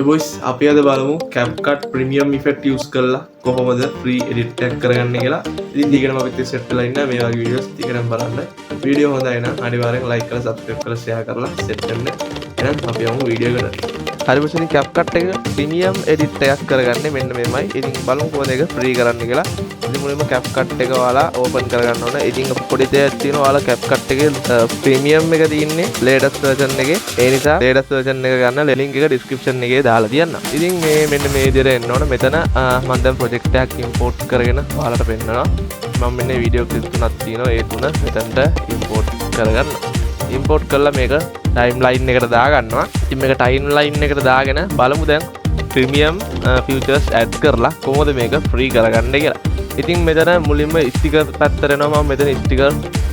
boys අපි අද බලමු CapCut premium effect use කරලා කොහොමද free edit එකක් කරගන්නේ කියලා. ඉතින් දිගටම අපිත් set වෙලා ඉන්න මේ වගේ videos දිගටම බලන්න. වීඩියෝ හොඳයි නම් අනිවාර්යෙන් like කරලා subscribe කරලා share කරලා set වෙන්න. එහෙනම් අපි යමු වීඩියෝ එකට. හරි boys ඉතින් CapCut එක premium edit එකක් කරගන්නේ මෙන්න මෙහෙමයි. ඉතින් බලමු කොහොමද ඒක free කරන්නේ කියලා. ඉතින් මුලින්ම CapCut එක ඔයාලා open කරගන්න ඕන. ඉතින් පොඩි දෙයක් තියෙනවා ඔයාලා CapCut එකේ premium එක තියෙන්නේ latest version එකේ. ඒ නිසා latest version එක ගන්න link එක description එකේ දාලා තියන්න. ඉතින් මේ මෙන්න මේ විදිහට එන්න ඕන. මෙතන මම දැන් project එකක් import කරගෙන ඔයාලට පෙන්නනවා. මම මෙන්න video clip තුනක් තියෙනවා. ඒ තුන මෙතනට import කරගන්න. import කරලා මේක timeline එකට දාගන්නවා. ඉතින් මේක timeline එකට දාගෙන බලමු දැන් premium features add කරලා කොහොමද මේක free කරගන්නේ කියලා. ඉතින් මෙතන මුලින්ම sticker පැත්තට එනවා. මම මෙතන sticker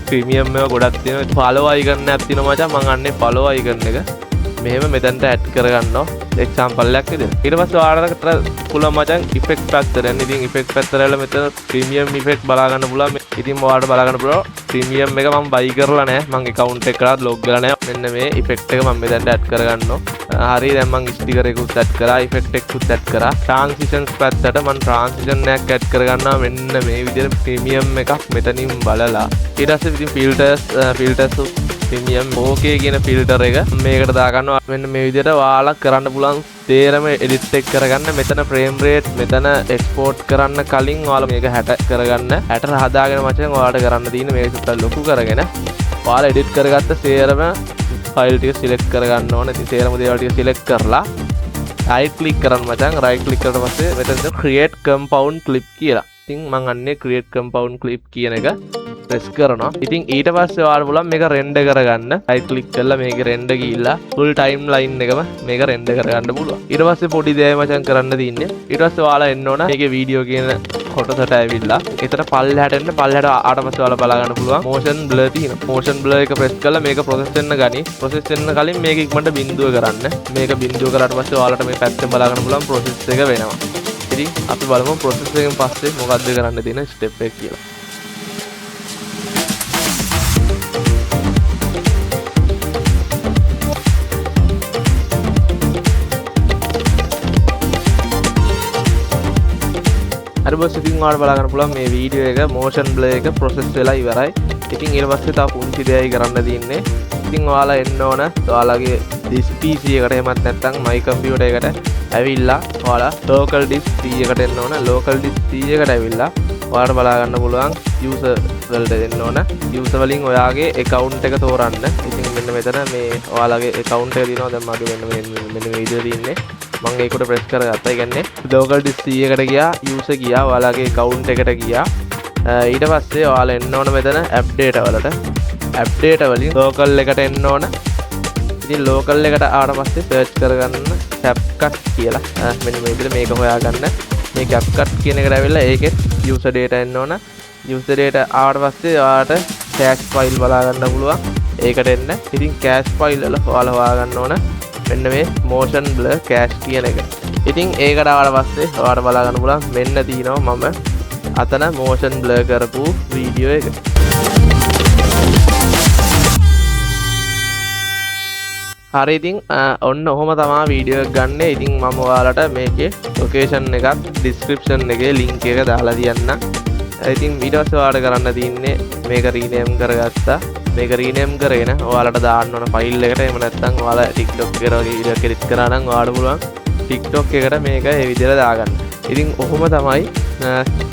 premium එක ගොඩක් තියෙනවා. follow icon එකක් තියෙනවා මචං. මම අන්නේ follow icon එක මෙහෙම මෙතනට add කරගන්නවා. example එකක් විදිහට. ඊට පස්සේ ඔයාලට පුළුවන් මචං effect පැත්තට යන්න. ඉතින් effect පැත්තට ඇවිල්ලා මෙතන premium effect බලා ගන්න පුළුවන්. ඉතින් ඔයාලට බලා ගන්න පුළුවන් premium එක මම buy කරලා නැහැ. මම account එක කරලා log කරලා නැහැ. මෙන්න මේ effect එක මම මෙතනට add කරගන්නවා. හරි දැන් මම sticker එකකුත් add කරා, effect එකකුත් add කරා. transitions පැත්තට මම transition එකක් add කරගන්නවා. මෙන්න මේ විදිහට premium එකක් මෙතනින් බලලා. ඊට පස්සේ ඉතින් filters premium okay කියන filter එක මේකට දාගන්නවා. මෙන්න මේ විදිහට ඔයාලා කරන්න පුළුවන් තේරම edit එක කරගන්න. මෙතන frame rate මෙතන export කරන්න කලින් ඔයාලා මේක 60 කරගන්න. 60 හදාගෙන මචං ඔයාලට කරන්න තියෙන්නේ මේක සුට්ටක් ලොකු කරගෙන ඔයාලා edit කරගත්ත තේරම file ටික select කරගන්න ඕන. ඉතින් තේරම දේවල් ටික select කරලා right click කරන්න මචං. right click කරලා පස්සේ මෙතන create compound clip කියලා. ඉතින් මම අන්නේ create compound clip කියන එක press කරනවා. ඉතින් ඊට පස්සේ ඔයාලා පුළුවන් මේක render කරගන්න. right click කරලා මේක render ගිහිල්ලා full timeline එකම මේක render කරගන්න පුළුවන්. ඊට පස්සේ පොඩි දෙයක් මචං කරන්න තියෙන්නේ. ඊට පස්සේ ඔයාලා එන්න ඕන මේකේ වීඩියෝ කියන කොටසට ඇවිල්ලා එතන පල්ලෙහාට එන්න. පල්ලෙහාට ආවට පස්සේ ඔයාලා බලා ගන්න පුළුවන් motion blur තියෙනවා. motion blur එක press කරලා මේක process වෙන්න ගනි. process වෙන්න කලින් මේක ඉක්මනට බිඳුව කරන්න. මේක බිඳුව කරාට පස්සේ ඔයාලට මේ පැත්තෙන් බලා ගන්න පුළුවන් process එක වෙනවා. ඉතින් අපි බලමු process එකෙන් පස්සේ මොකක්ද කරන්න තියෙන step එක කියලා. හරි boss ඉතින් ඔයාලට බලා ගන්න පුළුවන් මේ වීඩියෝ එක motion blur එක process වෙලා ඉවරයි. ඉතින් ඊට පස්සේ තව පුංචි දෙයයි කරන්න තියෙන්නේ. ඉතින් ඔයාලා එන්න ඕන ඔයාලගේ disk PC එකට එහෙමත් නැත්නම් my computer එකට ඇවිල්ලා ඔයාලා local disk C එකට එන්න ඕන. local disk C එකට ඇවිල්ලා ඔයාලට බලා ගන්න පුළුවන් user වලට එන්න ඕන. user වලින් ඔයාගේ account එක තෝරන්න. ඉතින් මෙන්න මෙතන මේ ඔයාලගේ account එක දිනනවා. දැන් මගේ මෙන්න මේ වීඩියෝ තියෙන්නේ. මම ඒකට press කරගත්තා. ඒ කියන්නේ local disk C එකට ගියා, user ගියා, ඔයාලගේ account එකට ගියා. ඊට පස්සේ ඔයාලා එන්න ඕන මෙතන app data වලට. app data වලින් local එකට එන්න ඕන. ඉතින් local එකට ආවට පස්සේ search කරගන්න CapCut කියලා. මෙන්න මේ විදිහට මේක හොයාගන්න. මේ CapCut කියන එකට ඇවිල්ලා ඒකෙත් user data එන්න ඕන. user data ආවට පස්සේ ඔයාලට cache file බලා ගන්න පුළුවන්. ඒකට එන්න. ඉතින් cache file වල ඔයාලා හොයාගන්න ඕන මෙන්න මේ motion blur cache කියන එක. ඉතින් ඒකට ආවට පස්සේ ඔයාලට බලා ගන්න පුළුවන් මෙන්න තියෙනවා මම අතන motion blur කරපු වීඩියෝ එක. හරි ඉතින් ඔන්න ඔහොම තමයි වීඩියෝ එක ගන්න. ඉතින් මම ඔයාලට මේකේ location එකක් description එකේ link එක දාලා තියන්නම්. ඉතින් ඊට පස්සේ ඔයාලට කරන්න තියෙන්නේ මේක rename කරගත්තා. මේක rename කරගෙන ඔයාලට දාන්න ඕන ෆයිල් එකට. එහෙම නැත්නම් ඔයාලා TikTok එකට වගේ වීඩියෝ එකක් edit කරා නම් ඔයාලට පුළුවන් TikTok එකට මේක ඒ විදිහට දාගන්න. ඉතින් ඔහොම තමයි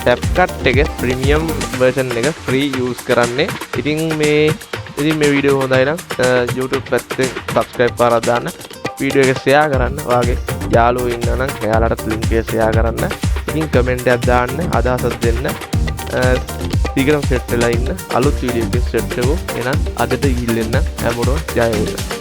CapCut එකේ premium version එක free use කරන්නේ. ඉතින් මේ වීඩියෝ හොඳයි නම් YouTube පැත්තෙන් subscribe කරලා දාන්න. වීඩියෝ එක share කරන්න. ඔයාගේ යාළුවෝ ඉන්නවා නම් එයාලට link එක share කරන්න. ඉතින් comment එකක් දාන්න, අදහසක් දෙන්න. දිගටම set වෙලා ඉන්න. අලුත් වීඩියෝ එකකින් set වෙමු. එහෙනම් අදට ගිහින් එන්න. හැමෝටම ජය වේවා.